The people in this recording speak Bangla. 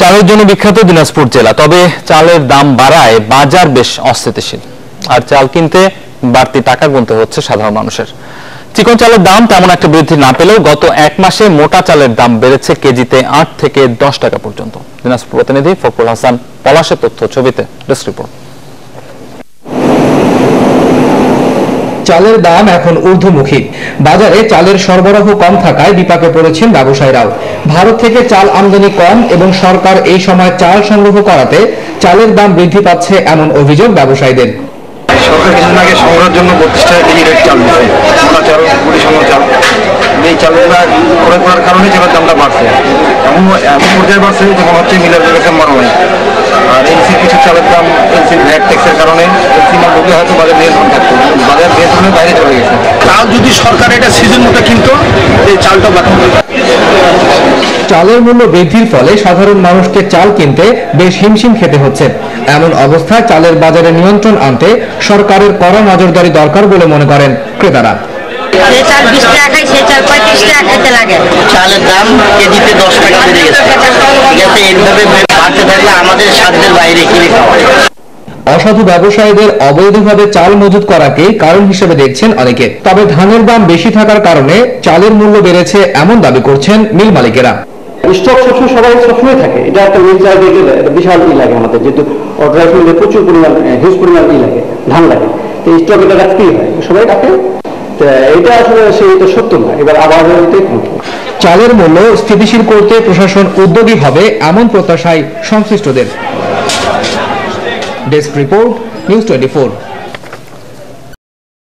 চালের জন্য বিখ্যাত দিনাজপুর জেলা, তবে চালের দাম বাড়ায় বাজার বেশ অস্থিতিশীল। আর চাল কিনতে বাড়তি টাকা গুনতে হচ্ছে সাধারণ মানুষের। চিকন চালের দাম তেমন একটা বৃদ্ধি না পেলেও গত এক মাসে মোটা চালের দাম বেড়েছে কেজিতে 8 থেকে 10 টাকা পর্যন্ত। দিনাজপুর প্রতিনিধি ফখরুল হাসান পলাশের তথ্য, ছবিতে ডেস্ক রিপোর্ট। চালের দাম এখন ঊর্ধ্বমুখী। বাজারে চালের সরবরাহ কম থাকায় বিপাকে পড়েছেন ব্যবসায়ীরাও। ভারত থেকে চাল আমদানি কম এবং সরকার এই সময় চাল সংগ্রহ করাতে চালের দাম বৃদ্ধি পাচ্ছে এমন অভিযোগ ব্যবসায়ীদের। সরকার কিছুদিন আগে সংগ্রহের জন্য 32 টাকা কেজি রেট চাল দিচ্ছে, মোটা চাল, গুড়িসঙ্গ চাল। এই চালগুলো ক্রয় করার কারণে চালের দামটা বাড়ছে, এমন পর্যায়ে বাড়ছে যখন হচ্ছে মিলের কাছে মনে হয়। আর এলসির কিছু চালের দাম, এলসির ভ্যাট ট্যাক্সের কারণে এলসি মাল ঢুকলে হয়তো বাজার নিয়ন্ত্রণ থাকতো, বাজার নিয়ন্ত্রণের বাইরে চলে গেছে। চাল যদি সরকার এটা সিজন মতো কিনতো, এই চালটা বাড়তো। চালের মূল্য বৃদ্ধির ফলে সাধারণ মানুষকে চাল কিনতে বেশ হিমশিম খেতে হচ্ছে। এমন অবস্থায় চালের বাজারে নিয়ন্ত্রণ আনতে সরকারের কড়া নজরদারি দরকার বলে মনে করেন ক্রেতারা। চাল 20 টাকা খাই, সে চাল 35 টাকা খাইতে লাগে। চালের দাম কেজিতে 10 টাকা বেড়ে গেছে। এইভাবে বাড়তে থাকলে আমাদের সাধ্যের বাইরে কিনে খাওয়া। অসাধু ব্যবসায়ীদের অবৈধভাবে চাল মজুত করাকেই কারণ হিসেবে দেখছেন অনেকে। তবে ধানের দাম বেশি থাকার কারণে চালের মূল্য বেড়েছে এমন দাবি করছেন মিল মালিকেরা। স্টক সবসময় থাকে, এটা একটা মিল চাইতে গেলে বিশাল লাগে আমাদের, যেহেতু অর্গানাইজ মিলে প্রচুর পরিমাণ হিউজ পরিমাণ লাগে, ধান লাগে, তো স্টক এটা রাখতেই হয়, সবাই রাখে। এটা আসলে সেইটা সত্য না, এবার আবার চালের মূল্য স্থিতিশীল করতে প্রশাসন উদ্যোগী হবে এমন প্রত্যাশায় সংশ্লিষ্টদের। Desk report, news 24।